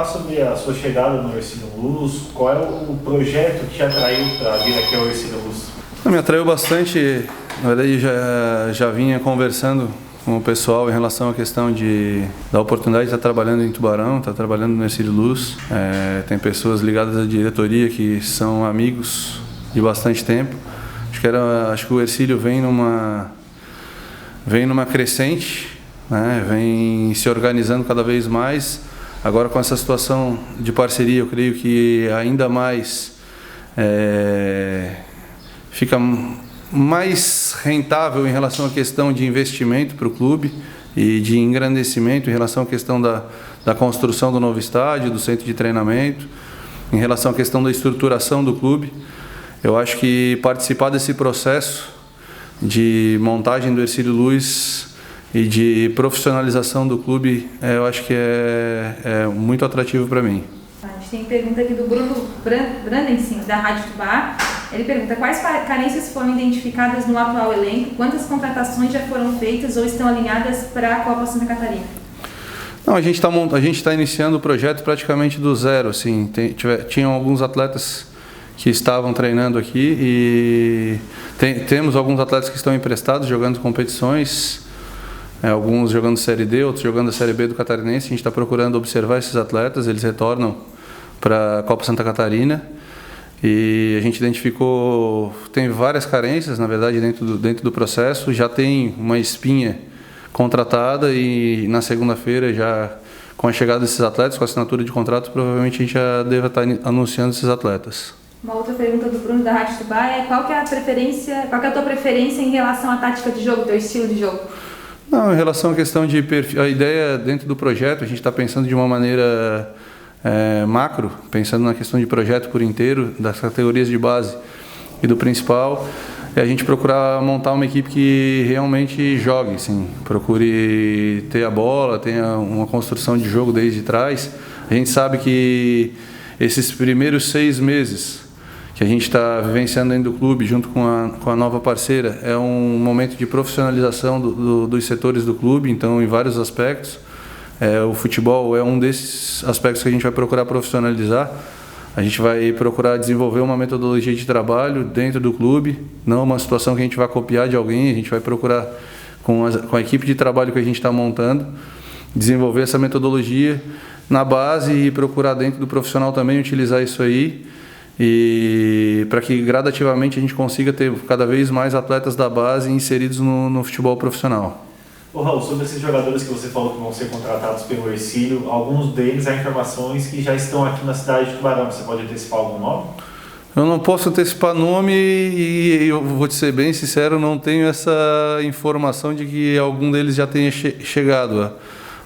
sobre a sua chegada no Ercílio Luz. Qual é o projeto que te atraiu para vir aqui ao Ercílio Luz? Me atraiu bastante. Na verdade, já vinha conversando com o pessoal em relação à questão da oportunidade de estar trabalhando em Tubarão, estar trabalhando no Ercílio Luz. Tem pessoas ligadas à diretoria que são amigos de bastante tempo. Acho que o Ercílio vem numa crescente, né? Vem se organizando cada vez mais. Agora, com essa situação de parceria, eu creio que ainda mais fica mais rentável em relação à questão de investimento para o clube e de engrandecimento em relação à questão da construção do novo estádio, do centro de treinamento, em relação à questão da estruturação do clube. Eu acho que participar desse processo de montagem do Ercílio Luz e de profissionalização do clube, eu acho que é muito atrativo para mim. A gente tem pergunta aqui do Bruno Brandensin, da Rádio Tubá. Ele pergunta: quais carências foram identificadas no atual elenco? Quantas contratações já foram feitas ou estão alinhadas para a Copa Santa Catarina? Não, a gente está iniciando o projeto praticamente do zero. Assim, tinham alguns atletas que estavam treinando aqui e temos alguns atletas que estão emprestados, jogando competições, alguns jogando Série D, outros jogando a Série B do Catarinense. A gente está procurando observar esses atletas, eles retornam para a Copa Santa Catarina. E a gente identificou, tem várias carências, na verdade, dentro do processo. Já tem uma espinha contratada e na segunda-feira, já com a chegada desses atletas, com a assinatura de contrato, provavelmente a gente já deve estar anunciando esses atletas. Uma outra pergunta do Bruno, da Rádio Tubá, é qual que é a tua preferência em relação à tática de jogo, teu estilo de jogo? Não, em relação à questão de perfil, a ideia dentro do projeto, a gente está pensando de uma maneira macro, pensando na questão de projeto por inteiro, das categorias de base e do principal, é a gente procurar montar uma equipe que realmente jogue, assim, procure ter a bola, tenha uma construção de jogo desde trás. A gente sabe que esses primeiros 6 meses que a gente está vivenciando dentro do clube, junto com a nova parceira, é um momento de profissionalização dos setores do clube, então, em vários aspectos. O futebol é um desses aspectos que a gente vai procurar profissionalizar. A gente vai procurar desenvolver uma metodologia de trabalho dentro do clube, não uma situação que a gente vai copiar de alguém. A gente vai procurar, com a equipe de trabalho que a gente está montando, desenvolver essa metodologia na base e procurar dentro do profissional também utilizar isso aí, e para que gradativamente a gente consiga ter cada vez mais atletas da base inseridos no futebol profissional. Ô Raul, sobre esses jogadores que você falou que vão ser contratados pelo Ercílio, alguns deles há informações que já estão aqui na cidade de Tubarão. Você pode antecipar algum nome? Eu não posso antecipar nome e eu vou te ser bem sincero, não tenho essa informação de que algum deles já tenha chegado.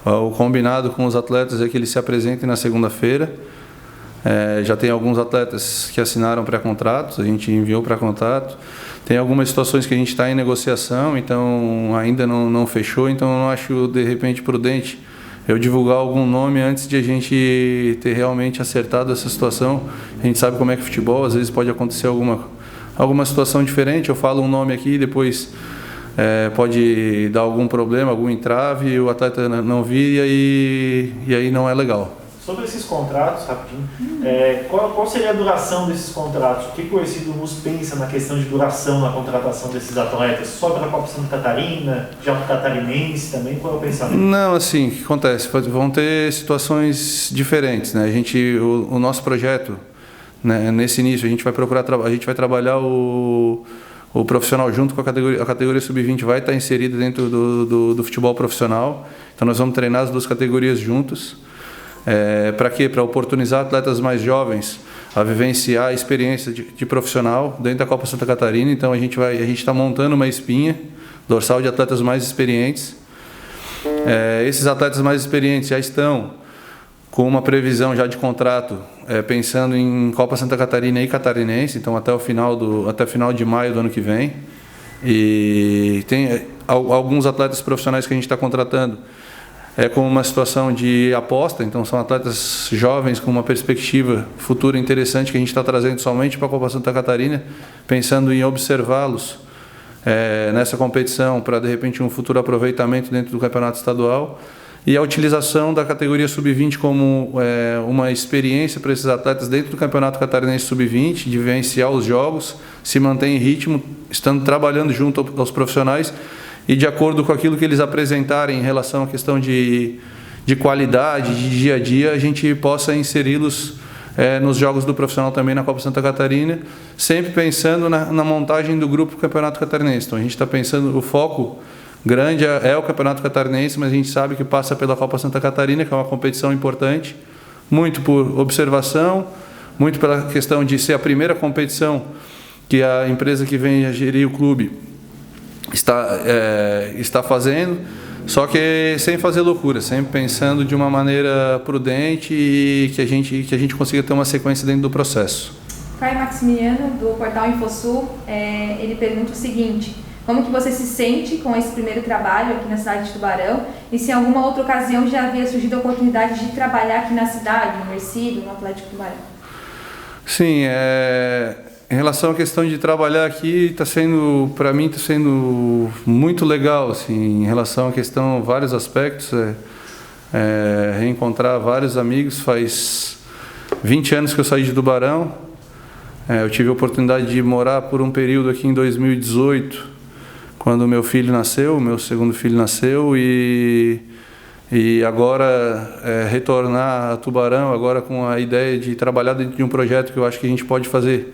O combinado com os atletas é que eles se apresentem na segunda-feira. Já tem alguns atletas que assinaram pré-contratos, a gente enviou pré-contrato. Tem algumas situações que a gente está em negociação, então ainda não fechou, então eu não acho de repente prudente eu divulgar algum nome antes de a gente ter realmente acertado essa situação. A gente sabe como é que é futebol, às vezes pode acontecer alguma situação diferente. Eu falo um nome aqui, depois pode dar algum problema, algum entrave, o atleta não vir e aí não é legal. Sobre esses contratos, rapidinho, qual seria a duração desses contratos? O que o Ercílio Luz pensa na questão de duração na contratação desses atletas? Só para a Copa Santa Catarina, já para o Catarinense também? Qual é o pensamento? Não, assim, o que acontece? Vão ter situações diferentes, né? O nosso projeto, né, nesse início, a gente vai trabalhar o profissional junto com a categoria sub-20, vai estar inserida dentro do futebol profissional. Então nós vamos treinar as duas categorias juntos. Para quê? Para oportunizar atletas mais jovens a vivenciar a experiência de profissional dentro da Copa Santa Catarina. Então a gente está montando uma espinha dorsal de atletas mais experientes. Esses atletas mais experientes já estão com uma previsão já de contrato, pensando em Copa Santa Catarina e Catarinense, então até final de maio do ano que vem. E tem alguns atletas profissionais que a gente está contratando com uma situação de aposta, então são atletas jovens com uma perspectiva futura interessante que a gente está trazendo somente para a Copa Santa Catarina, pensando em observá-los nessa competição para, de repente, um futuro aproveitamento dentro do campeonato estadual. e a utilização da categoria sub-20 como uma experiência para esses atletas dentro do Campeonato Catarinense sub-20, de vivenciar os jogos, se manter em ritmo, estando trabalhando junto aos profissionais e de acordo com aquilo que eles apresentarem em relação à questão de qualidade, de dia a dia, a gente possa inseri-los nos jogos do profissional também na Copa Santa Catarina, sempre pensando na montagem do grupo Campeonato Catarinense. Então a gente está pensando, o foco grande é o Campeonato Catarinense, mas a gente sabe que passa pela Copa Santa Catarina, que é uma competição importante, muito por observação, muito pela questão de ser a primeira competição que a empresa que vem a gerir o clube está fazendo, só que sem fazer loucura, sempre pensando de uma maneira prudente e que a gente consiga ter uma sequência dentro do processo. Caio Maximiliano, do portal InfoSul, ele pergunta o seguinte: como que você se sente com esse primeiro trabalho aqui na cidade de Tubarão e se em alguma outra ocasião já havia surgido a oportunidade de trabalhar aqui na cidade, no Ercílio, no Atlético Tubarão? Sim, em relação à questão de trabalhar aqui, para mim está sendo muito legal, assim, em relação à questão, vários aspectos, reencontrar vários amigos. Faz 20 anos que eu saí de Tubarão, eu tive a oportunidade de morar por um período aqui em 2018, quando meu filho nasceu, meu segundo filho nasceu, e agora retornar a Tubarão, agora com a ideia de trabalhar dentro de um projeto que eu acho que a gente pode fazer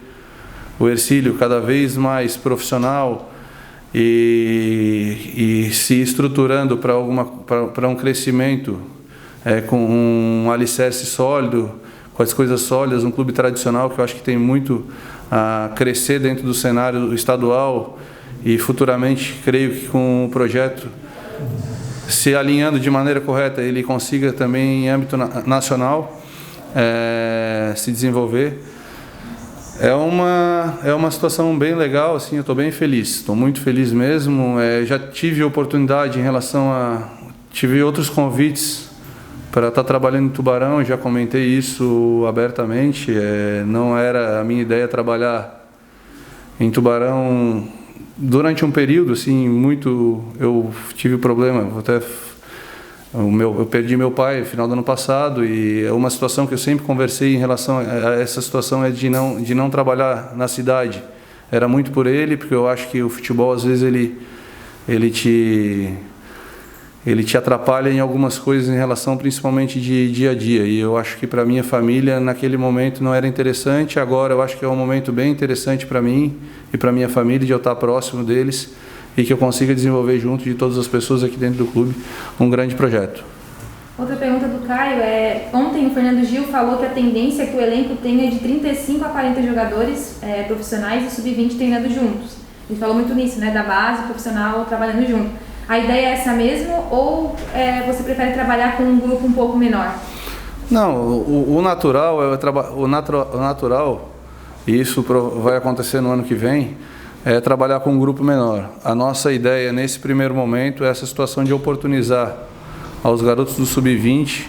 o Ercílio cada vez mais profissional e se estruturando para um crescimento com um alicerce sólido, com as coisas sólidas, um clube tradicional que eu acho que tem muito a crescer dentro do cenário estadual e futuramente creio que com o projeto se alinhando de maneira correta ele consiga também em âmbito nacional se desenvolver. É uma situação bem legal, assim, eu estou bem feliz, estou muito feliz mesmo. Já tive oportunidade tive outros convites para estar trabalhando em Tubarão, já comentei isso abertamente. Não era a minha ideia trabalhar em Tubarão durante um período, assim, eu tive problema, eu perdi meu pai no final do ano passado e é uma situação que eu sempre conversei em relação a essa situação de não trabalhar na cidade. Era muito por ele, porque eu acho que o futebol às vezes ele te atrapalha em algumas coisas em relação principalmente de dia a dia, e eu acho que para minha família naquele momento não era interessante. Agora eu acho que é um momento bem interessante para mim e para minha família de eu estar próximo deles e que eu consiga desenvolver junto de todas as pessoas aqui dentro do clube um grande projeto. Outra pergunta do Caio ontem o Fernando Gil falou que a tendência é que o elenco tenha de 35 a 40 jogadores profissionais e sub-20 treinando juntos. Ele falou muito nisso, né, da base profissional trabalhando junto. A ideia é essa mesmo ou você prefere trabalhar com um grupo um pouco menor? Não, o natural e isso vai acontecer no ano que vem, é trabalhar com um grupo menor. A nossa ideia nesse primeiro momento é essa situação de oportunizar aos garotos do sub-20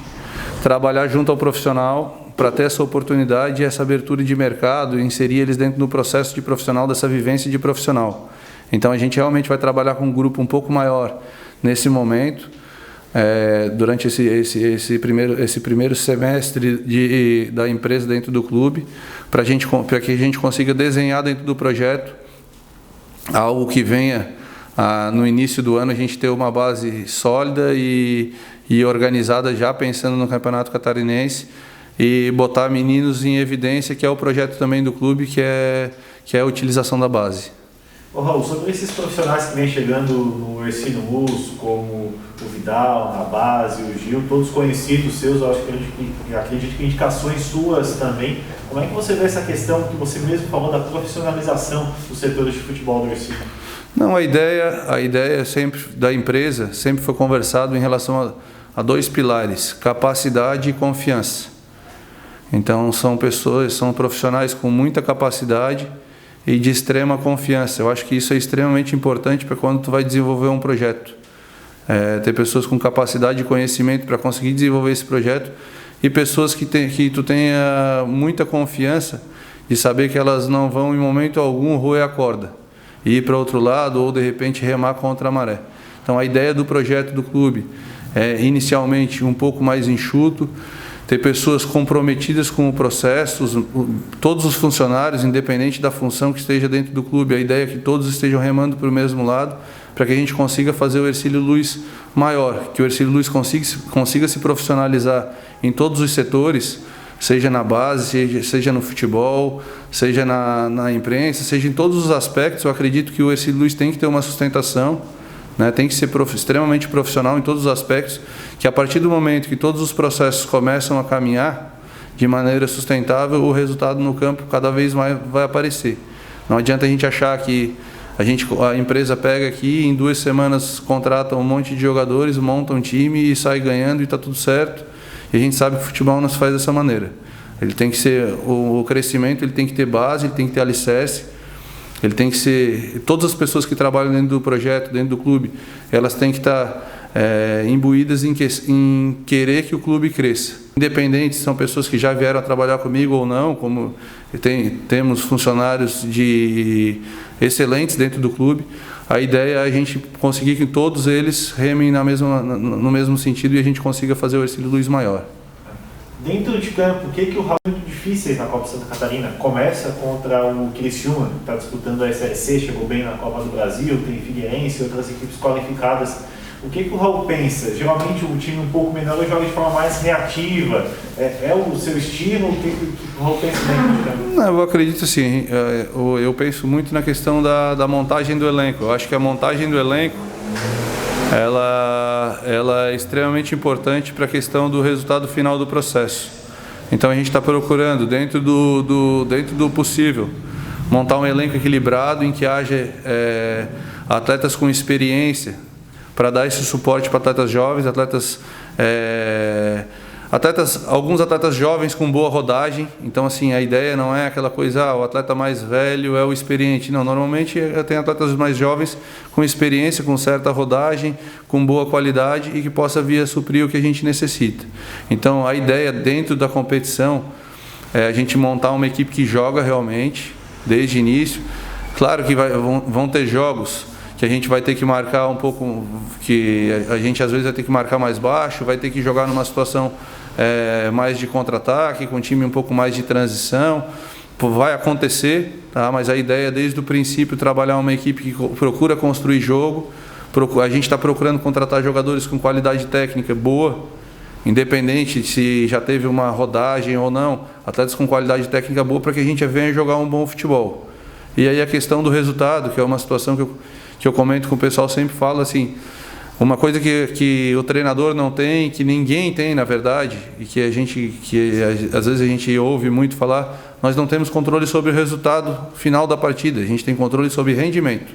trabalhar junto ao profissional para ter essa oportunidade e essa abertura de mercado e inserir eles dentro do processo de profissional, dessa vivência de profissional. Então a gente realmente vai trabalhar com um grupo um pouco maior nesse momento, durante esse primeiro semestre da empresa dentro do clube, para que a gente consiga desenhar dentro do projeto algo que venha no início do ano a gente ter uma base sólida e organizada, já pensando no Campeonato Catarinense, e botar meninos em evidência, que é o projeto também do clube, que é a utilização da base. Ô Raul, sobre esses profissionais que vêm chegando no Ercílio Musso, como o Vidal, na base, o Gil, todos conhecidos seus, eu acho que acredito que indicações suas também. Como é que você vê essa questão que você mesmo falou da profissionalização dos setores de futebol do Ercílio? Não, a ideia sempre da empresa sempre foi conversado em relação a dois pilares: capacidade e confiança. Então são profissionais com muita capacidade e de extrema confiança. Eu acho que isso é extremamente importante para quando tu vai desenvolver um projeto. Ter pessoas com capacidade e conhecimento para conseguir desenvolver esse projeto e pessoas que tu tenha muita confiança de saber que elas não vão em momento algum roer a corda e ir para outro lado ou de repente remar contra a maré. Então a ideia do projeto do clube inicialmente um pouco mais enxuto, ter pessoas comprometidas com o processo, todos os funcionários, independente da função que esteja dentro do clube, a ideia é que todos estejam remando para o mesmo lado, para que a gente consiga fazer o Hercílio Luz maior, que o Hercílio Luz consiga se profissionalizar em todos os setores, seja na base, seja no futebol, seja na imprensa, seja em todos os aspectos. Eu acredito que o Hercílio Luz tem que ter uma sustentação, né? Tem que ser extremamente profissional em todos os aspectos, que a partir do momento que todos os processos começam a caminhar de maneira sustentável, o resultado no campo cada vez mais vai aparecer. Não adianta a gente achar que a empresa pega aqui, em 2 semanas contrata um monte de jogadores, monta um time e sai ganhando e está tudo certo. E a gente sabe que o futebol não se faz dessa maneira. Ele tem que ser, o crescimento, ele tem que ter base, ele tem que ter alicerce, ele tem que ser, todas as pessoas que trabalham dentro do projeto, dentro do clube, elas têm que estar imbuídas em querer que o clube cresça. Independente se são pessoas que já vieram a trabalhar comigo ou não, como temos funcionários excelentes dentro do clube, a ideia é a gente conseguir que todos eles remem no mesmo sentido e a gente consiga fazer o Hercílio Luz maior. Dentro de campo, o que o Raul é muito difíceis na Copa Santa Catarina? Começa contra o Criciúma, que está disputando a SLC, chegou bem na Copa do Brasil, tem Figueirense e outras equipes qualificadas. O que o Raul pensa? Geralmente o time um pouco menor joga de forma mais reativa. É o seu estilo? O que o Raul pensa dentro de campo? Não, eu acredito assim, eu penso muito na questão da montagem do elenco. Eu acho que a montagem do elenco ela é extremamente importante para a questão do resultado final do processo. Então a gente está procurando, dentro do possível, montar um elenco equilibrado em que haja atletas com experiência para dar esse suporte para atletas jovens, alguns atletas jovens com boa rodagem. Então assim, a ideia não é aquela coisa, o atleta mais velho é o experiente. Não, normalmente tem atletas mais jovens com experiência, com certa rodagem, com boa qualidade e que possa vir a suprir o que a gente necessita. Então a ideia dentro da competição é a gente montar uma equipe que joga realmente, desde o início. Claro que vão ter jogos que a gente vai ter que marcar um pouco, que a gente às vezes vai ter que marcar mais baixo, vai ter que jogar numa situação mais de contra-ataque, com um time um pouco mais de transição. Vai acontecer, tá? Mas a ideia é desde o princípio trabalhar uma equipe que procura construir jogo. A gente está procurando contratar jogadores com qualidade técnica boa, independente se já teve uma rodagem ou não, atletas com qualidade técnica boa para que a gente venha jogar um bom futebol. E aí a questão do resultado, que é uma situação que eu comento com o pessoal, sempre falo assim, uma coisa que o treinador não tem, que ninguém tem na verdade, e que às vezes a gente ouve muito falar, nós não temos controle sobre o resultado final da partida, a gente tem controle sobre rendimento.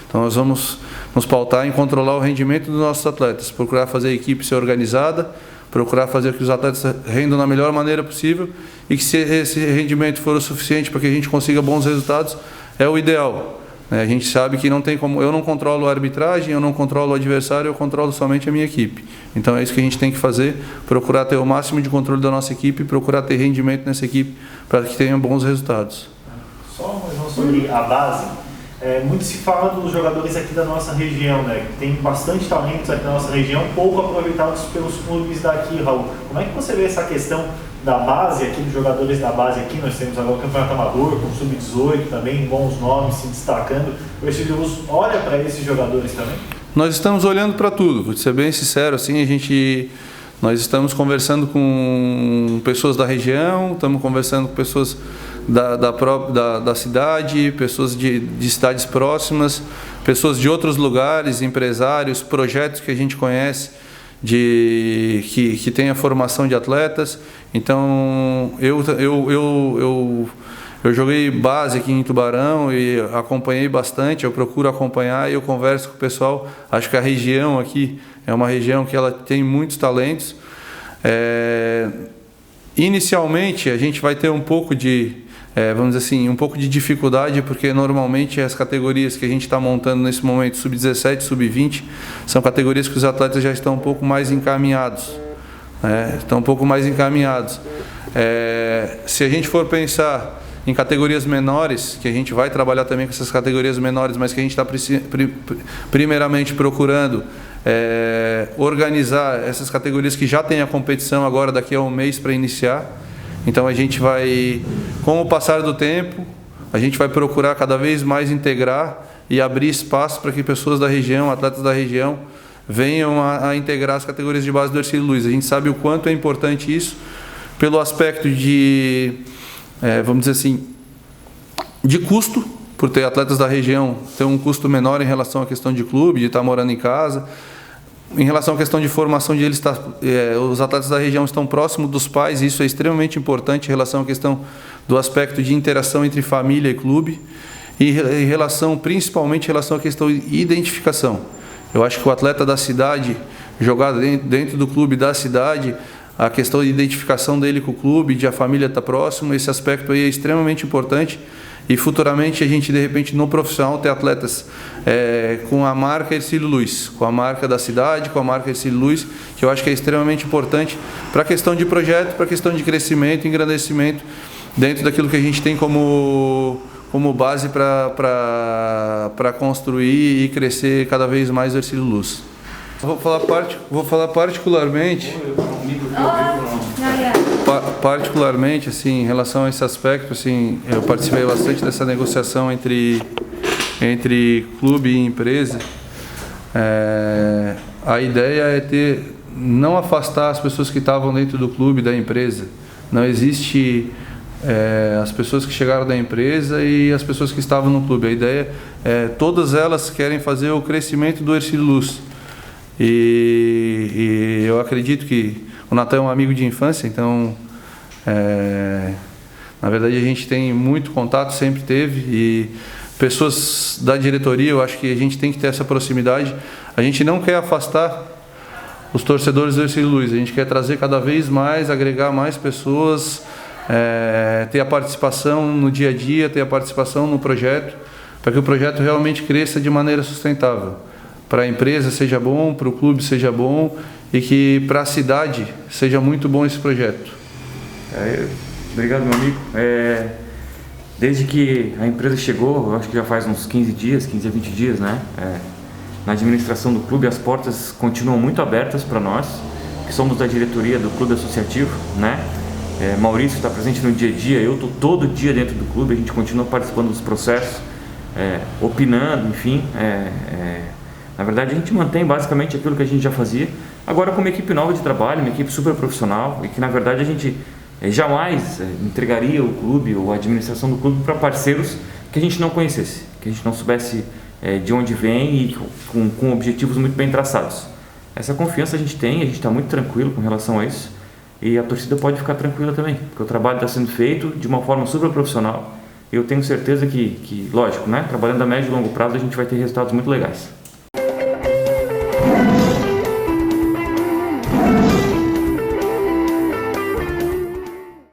Então nós vamos nos pautar em controlar o rendimento dos nossos atletas, procurar fazer a equipe ser organizada, procurar fazer com que os atletas rendam da melhor maneira possível e que se esse rendimento for o suficiente para que a gente consiga bons resultados, é o ideal. A gente sabe que não tem como, eu não controlo a arbitragem, eu não controlo o adversário, eu controlo somente a minha equipe. Então é isso que a gente tem que fazer, procurar ter o máximo de controle da nossa equipe, procurar ter rendimento nessa equipe para que tenha bons resultados. Só mais uma sobre a base. Muito se fala dos jogadores aqui da nossa região, né? Tem bastante talentos aqui na nossa região, pouco aproveitados pelos clubes daqui, Raul. Como é que você vê essa questão da base aqui, dos jogadores da base aqui? Nós temos agora o Campeonato Amador, com o Sub-18 também, bons nomes se destacando. O Hercílio Luz olha para esses jogadores também? Nós estamos olhando para tudo, vou ser bem sincero, assim, nós estamos conversando com pessoas da região, estamos conversando com pessoas da cidade, pessoas de cidades próximas, pessoas de outros lugares, empresários, projetos que a gente conhece, que tem a formação de atletas. Então eu joguei base aqui em Tubarão e acompanhei bastante, eu procuro acompanhar e eu converso com o pessoal. Acho que a região aqui é uma região que ela tem muitos talentos. Inicialmente a gente vai ter um pouco vamos dizer assim, um pouco de dificuldade, porque normalmente as categorias que a gente está montando nesse momento, sub-17, sub-20, são categorias que os atletas já estão um pouco mais encaminhados. Se a gente for pensar em categorias menores, que a gente vai trabalhar também com essas categorias menores, mas que a gente está primeiramente procurando organizar essas categorias que já têm a competição agora daqui a um mês para iniciar. Então a gente vai, com o passar do tempo, a gente vai procurar cada vez mais integrar e abrir espaço para que pessoas da região, atletas da região, venham a integrar as categorias de base do Hercílio Luz. A gente sabe o quanto é importante isso, pelo aspecto de, vamos dizer assim, de custo, por ter atletas da região ter um custo menor em relação à questão de clube, de estar morando em casa. Em relação à questão de formação de eles, os atletas da região estão próximos dos pais, e isso é extremamente importante em relação à questão do aspecto de interação entre família e clube, e em relação, principalmente em relação à questão de identificação. Eu acho que o atleta da cidade, jogar dentro do clube da cidade, a questão de identificação dele com o clube, de a família estar próximo, esse aspecto aí é extremamente importante. E futuramente a gente, de repente, no profissional, ter atletas com a marca Hercílio Luz, com a marca da cidade, com a marca Hercílio Luz, que eu acho que é extremamente importante para a questão de projeto, para a questão de crescimento, engrandecimento, dentro daquilo que a gente tem como base para construir e crescer cada vez mais o Hercílio Luz. Vou falar particularmente... Particularmente, assim, em relação a esse aspecto, assim, eu participei bastante dessa negociação entre clube e empresa. A ideia é não afastar as pessoas que estavam dentro do clube da empresa. Não existe as pessoas que chegaram da empresa e as pessoas que estavam no clube. A ideia todas elas querem fazer o crescimento do Hercílio Luz. E eu acredito que o Natan é um amigo de infância, então, na verdade, a gente tem muito contato, sempre teve, e pessoas da diretoria, eu acho que a gente tem que ter essa proximidade. A gente não quer afastar os torcedores do Hercílio Luz, a gente quer trazer cada vez mais, agregar mais pessoas, ter a participação no dia a dia, ter a participação no projeto, para que o projeto realmente cresça de maneira sustentável. Para a empresa seja bom, para o clube seja bom, e que para a cidade seja muito bom esse projeto. Obrigado, meu amigo. Desde que a empresa chegou, eu acho que já faz uns 15 a 20 dias, né? Na administração do clube, as portas continuam muito abertas para nós, que somos da diretoria do clube associativo, né? Maurício está presente no dia a dia, eu estou todo dia dentro do clube, a gente continua participando dos processos, opinando, enfim. Na verdade, a gente mantém basicamente aquilo que a gente já fazia, agora com uma equipe nova de trabalho, uma equipe super profissional, e que na verdade a gente jamais entregaria o clube ou a administração do clube para parceiros que a gente não conhecesse, que a gente não soubesse de onde vem e com objetivos muito bem traçados. Essa confiança a gente tem, a gente está muito tranquilo com relação a isso, e a torcida pode ficar tranquila também, porque o trabalho está sendo feito de uma forma super profissional. Eu tenho certeza que lógico, né, trabalhando a médio e longo prazo a gente vai ter resultados muito legais.